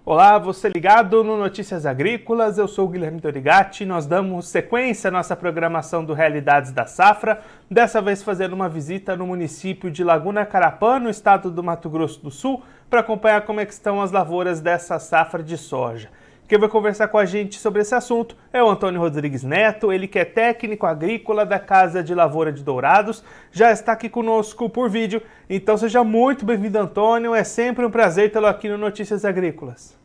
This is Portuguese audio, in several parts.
Olá, você ligado no Notícias Agrícolas, eu sou o Guilherme Dorigatti, nós damos sequência à nossa programação do Realidades da Safra, dessa vez fazendo uma visita no município de Laguna Carapã, no estado do Mato Grosso do Sul, para acompanhar como é que estão as lavouras dessa safra de soja. Quem vai conversar com a gente sobre esse assunto é o Antônio Rodrigues Neto, ele que é técnico agrícola da Casa de Lavoura de Dourados, já está aqui conosco por vídeo, então seja muito bem-vindo, Antônio, é sempre um prazer tê-lo aqui no Notícias Agrícolas.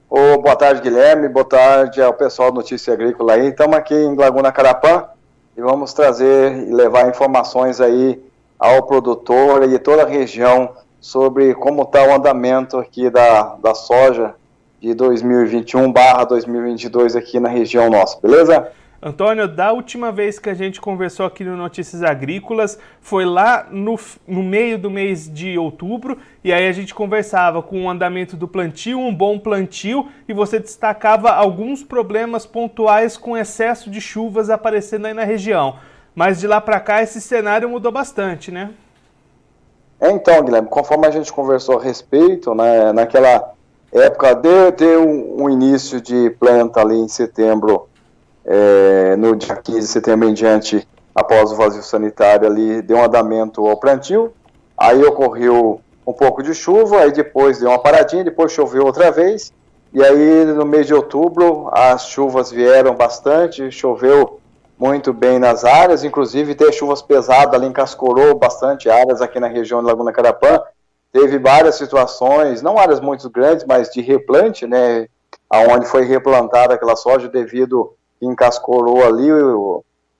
Boa tarde, Guilherme, boa tarde ao pessoal do Notícia Agrícola aí, estamos aqui em Laguna Carapã e vamos trazer e levar informações aí ao produtor e toda a região sobre como está o andamento aqui da soja de 2021/2022 aqui na região nossa, beleza? Antônio, da última vez que a gente conversou aqui no Notícias Agrícolas, foi lá no meio do mês de outubro, e aí a gente conversava com o andamento do plantio, um bom plantio, e você destacava alguns problemas pontuais com excesso de chuvas aparecendo aí na região. Mas de lá para cá esse cenário mudou bastante, né? Então, Guilherme, conforme a gente conversou a respeito, né, naquela época de um início de planta ali em setembro, no dia 15 de setembro em diante, após o vazio sanitário ali, deu um andamento ao plantio, aí ocorreu um pouco de chuva, aí depois deu uma paradinha, depois choveu outra vez, e aí no mês de outubro as chuvas vieram bastante, choveu muito bem nas áreas, inclusive teve chuvas pesadas ali, encascorou bastante áreas aqui na região de Laguna Carapã, teve várias situações, não áreas muito grandes, mas de replante, né, aonde foi replantada aquela soja devido encascorou ali,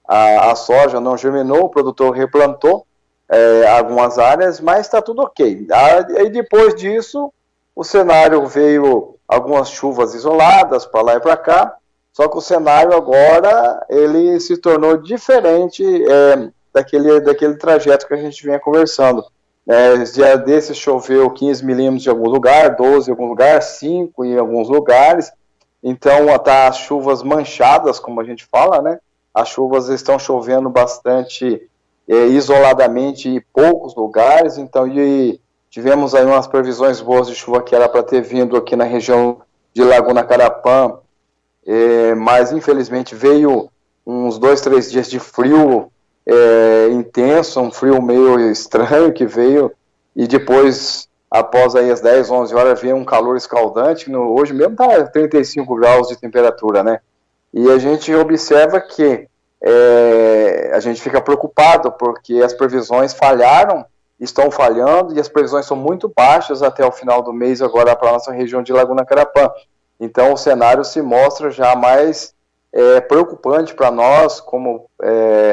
a soja não germinou, o produtor replantou algumas áreas, mas está tudo ok. Aí depois disso, o cenário veio algumas chuvas isoladas para lá e para cá, só que o cenário agora ele se tornou diferente daquele trajeto que a gente vinha conversando. Dia desses choveu 15 milímetros em algum lugar, 12 em algum lugar, 5 em alguns lugares. Então, tá as chuvas manchadas, como a gente fala, né? As chuvas estão chovendo bastante isoladamente em poucos lugares. Então, tivemos aí umas previsões boas de chuva que era para ter vindo aqui na região de Laguna Carapã, mas infelizmente veio uns 2-3 dias de frio intenso, um frio meio estranho que veio, e depois, após aí as 10, 11 horas, veio um calor escaldante, hoje mesmo está 35 graus de temperatura, né? E a gente observa que a gente fica preocupado, porque as previsões falharam, estão falhando, e as previsões são muito baixas até o final do mês agora para a nossa região de Laguna Carapã. Então o cenário se mostra já mais preocupante para nós, como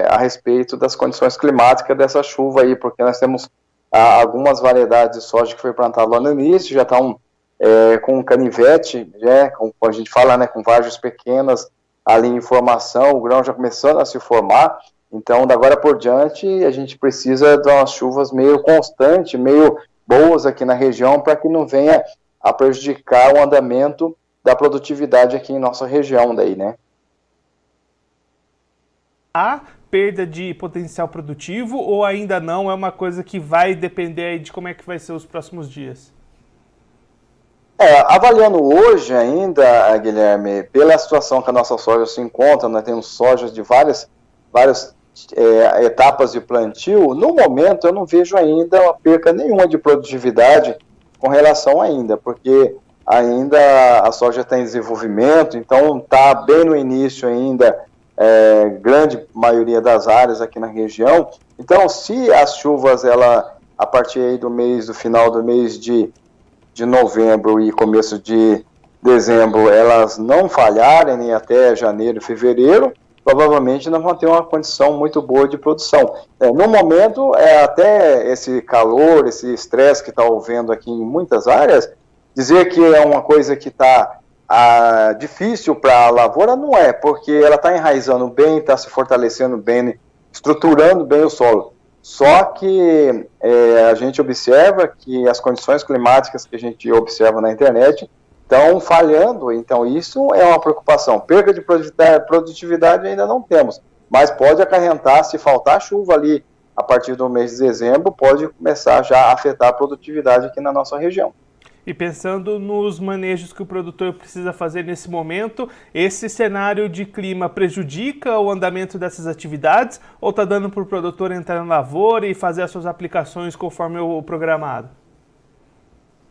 a respeito das condições climáticas dessa chuva aí, porque nós temos algumas variedades de soja que foi plantada lá no início, já estão com canivete, como a gente fala, né, com vargens pequenas ali em formação, o grão já começando a se formar. Então, da agora por diante, a gente precisa de umas chuvas meio constantes, meio boas aqui na região, para que não venha a prejudicar o andamento da produtividade aqui em nossa região daí, né? Há perda de potencial produtivo ou ainda não? É uma coisa que vai depender aí de como é que vai ser os próximos dias? Avaliando hoje ainda, Guilherme, pela situação que a nossa soja se encontra, nós temos sojas de várias etapas de plantio, no momento eu não vejo ainda uma perca nenhuma de produtividade com relação ainda, porque ainda a soja está em desenvolvimento, então está bem no início ainda, grande maioria das áreas aqui na região. Então, se as chuvas, a partir aí do final do mês de novembro e começo de dezembro, elas não falharem nem até janeiro e fevereiro, provavelmente nós vamos ter uma condição muito boa de produção. No momento, até esse calor, esse estresse que está havendo aqui em muitas áreas, dizer que é uma coisa que está difícil para a lavoura, não é, porque ela está enraizando bem, está se fortalecendo bem, estruturando bem o solo. Só que a gente observa que as condições climáticas que a gente observa na internet estão falhando, então isso é uma preocupação. Perda de produtividade ainda não temos, mas pode acarretar, se faltar chuva ali a partir do mês de dezembro, pode começar já a afetar a produtividade aqui na nossa região. E pensando nos manejos que o produtor precisa fazer nesse momento, esse cenário de clima prejudica o andamento dessas atividades ou está dando para o produtor entrar na lavoura e fazer as suas aplicações conforme o programado?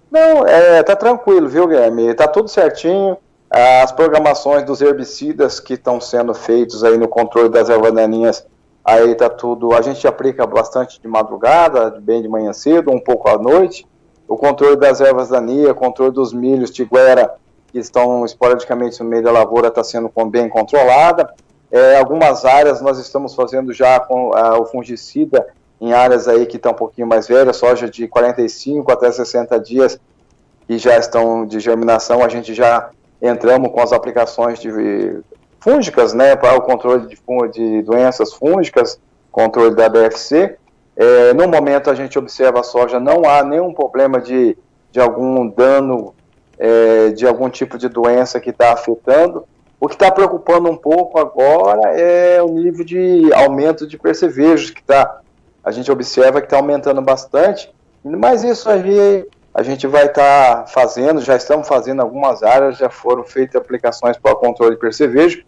Não, tá tranquilo, viu, Guilherme? Tá tudo certinho. As programações dos herbicidas que estão sendo feitos aí no controle das ervas daninhas, aí tá tudo. A gente aplica bastante de madrugada, bem de manhã cedo, um pouco à noite. O controle das ervas daninhas, o controle dos milhos, tiguera, que estão esporadicamente no meio da lavoura, está sendo bem controlada. Algumas áreas nós estamos fazendo já com o fungicida em áreas aí que estão um pouquinho mais velhas, soja de 45 até 60 dias, que já estão de germinação, a gente já entramos com as aplicações de fúngicas, né, para o controle de doenças fúngicas, controle da BFC. No momento a gente observa a soja, não há nenhum problema de algum dano, de algum tipo de doença que está afetando. O que está preocupando um pouco agora é o nível de aumento de percevejos, a gente observa que está aumentando bastante, mas isso aí a gente vai estar fazendo, já estamos fazendo algumas áreas, já foram feitas aplicações para o controle de percevejo,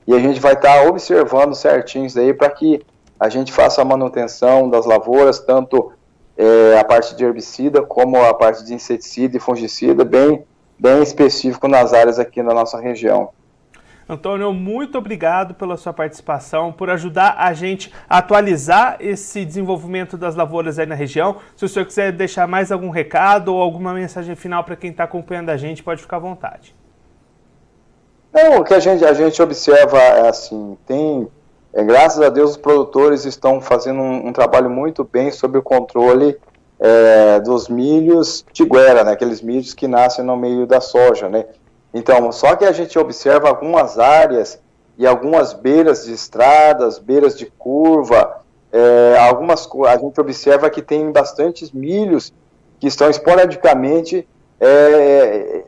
e a gente vai estar observando certinho isso aí para que a gente faça a manutenção das lavouras, tanto a parte de herbicida como a parte de inseticida e fungicida, bem específico nas áreas aqui na nossa região. Antônio, muito obrigado pela sua participação, por ajudar a gente a atualizar esse desenvolvimento das lavouras aí na região. Se o senhor quiser deixar mais algum recado ou alguma mensagem final para quem está acompanhando a gente, pode ficar à vontade. Não, o que a gente observa é assim, graças a Deus os produtores estão fazendo um trabalho muito bem sobre o controle dos milhos tiguera, né, aqueles milhos que nascem no meio da soja, né? Então, só que a gente observa algumas áreas e algumas beiras de estradas, beiras de curva, a gente observa que tem bastantes milhos que estão esporadicamente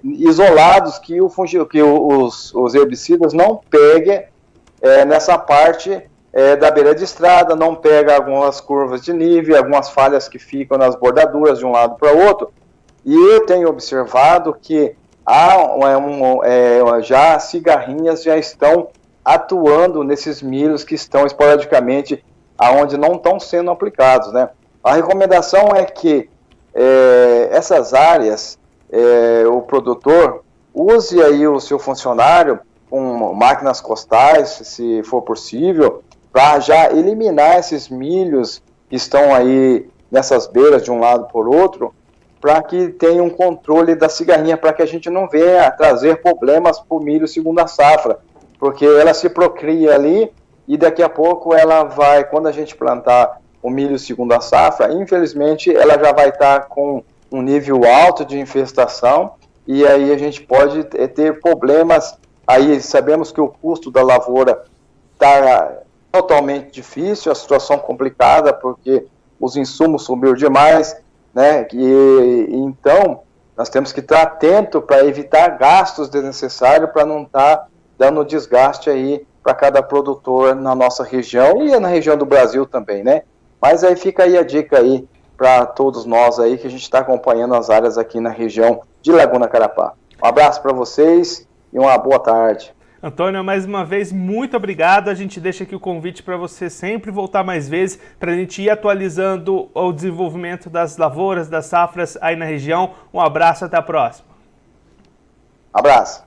isolados, que os herbicidas não peguem nessa parte da beira de estrada, não pega algumas curvas de nível, algumas falhas que ficam nas bordaduras de um lado para o outro. E eu tenho observado que já cigarrinhas já estão atuando nesses milhos que estão esporadicamente aonde não estão sendo aplicados, né? A recomendação é que essas áreas, o produtor use aí o seu funcionário com máquinas costais, se for possível, para já eliminar esses milhos que estão aí nessas beiras de um lado por outro, para que tenha um controle da cigarrinha, para que a gente não venha trazer problemas para o milho segunda safra, porque ela se procria ali e daqui a pouco ela vai, quando a gente plantar o milho segunda safra, infelizmente ela já vai estar com um nível alto de infestação e aí a gente pode ter problemas. Aí sabemos que o custo da lavoura está totalmente difícil, a situação complicada, porque os insumos subiram demais, né? Então, nós temos que estar atento para evitar gastos desnecessários, para não estar dando desgaste aí para cada produtor na nossa região e na região do Brasil também, né? Mas aí fica aí a dica aí para todos nós aí que a gente está acompanhando as áreas aqui na região de Laguna Carapá. Um abraço para vocês e uma boa tarde. Antônio, mais uma vez, muito obrigado. A gente deixa aqui o convite para você sempre voltar mais vezes, para a gente ir atualizando o desenvolvimento das lavouras, das safras aí na região. Um abraço, até a próxima. Abraço.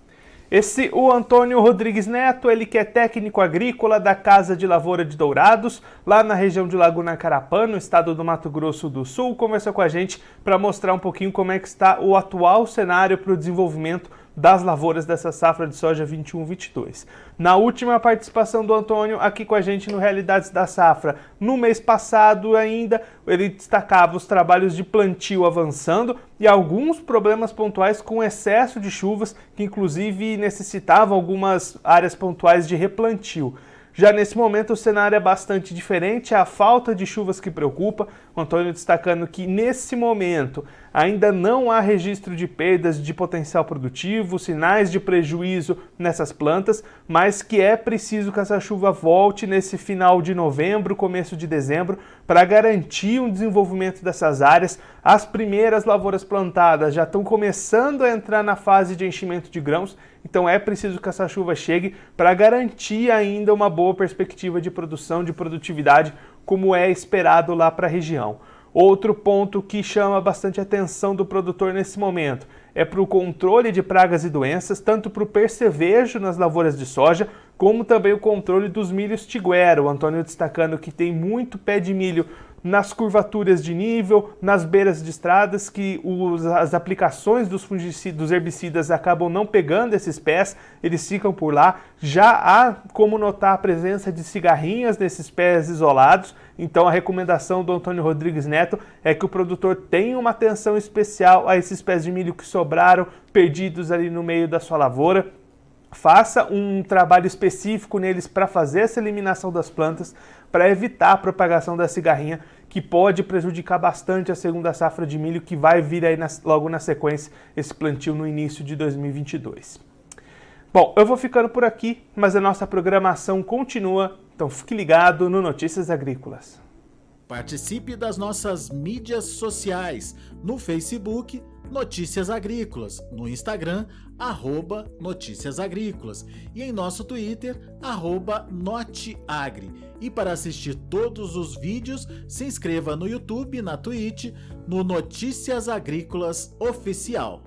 O Antônio Rodrigues Neto, ele que é técnico agrícola da Casa de Lavoura de Dourados, lá na região de Laguna Carapã, no estado do Mato Grosso do Sul, conversou com a gente para mostrar um pouquinho como é que está o atual cenário para o desenvolvimento das lavouras dessa safra de soja 21-22. Na última participação do Antônio aqui com a gente no Realidades da Safra, no mês passado ainda, ele destacava os trabalhos de plantio avançando e alguns problemas pontuais com excesso de chuvas, que inclusive necessitavam algumas áreas pontuais de replantio. Já nesse momento o cenário é bastante diferente, a falta de chuvas que preocupa, o Antônio destacando que nesse momento Ainda não há registro de perdas de potencial produtivo, sinais de prejuízo nessas plantas, mas que é preciso que essa chuva volte nesse final de novembro, começo de dezembro, para garantir um desenvolvimento dessas áreas. As primeiras lavouras plantadas já estão começando a entrar na fase de enchimento de grãos, então é preciso que essa chuva chegue para garantir ainda uma boa perspectiva de produção, de produtividade, como é esperado lá para a região. Outro ponto que chama bastante atenção do produtor nesse momento é para o controle de pragas e doenças, tanto para o percevejo nas lavouras de soja, como também o controle dos milhos tiguera. O Antônio destacando que tem muito pé de milho nas curvaturas de nível, nas beiras de estradas, que as aplicações dos fungicidas, dos herbicidas acabam não pegando esses pés, eles ficam por lá. Já há como notar a presença de cigarrinhas nesses pés isolados, então a recomendação do Antônio Rodrigues Neto é que o produtor tenha uma atenção especial a esses pés de milho que sobraram, perdidos ali no meio da sua lavoura. Faça um trabalho específico neles para fazer essa eliminação das plantas, para evitar a propagação da cigarrinha, que pode prejudicar bastante a segunda safra de milho que vai vir aí logo na sequência, esse plantio no início de 2022. Bom, eu vou ficando por aqui, mas a nossa programação continua, então fique ligado no Notícias Agrícolas. Participe das nossas mídias sociais, no Facebook, Notícias Agrícolas, no Instagram, @Notícias Agrícolas e em nosso Twitter, @Noteagri. E para assistir todos os vídeos, se inscreva no YouTube, na Twitch, no Notícias Agrícolas Oficial.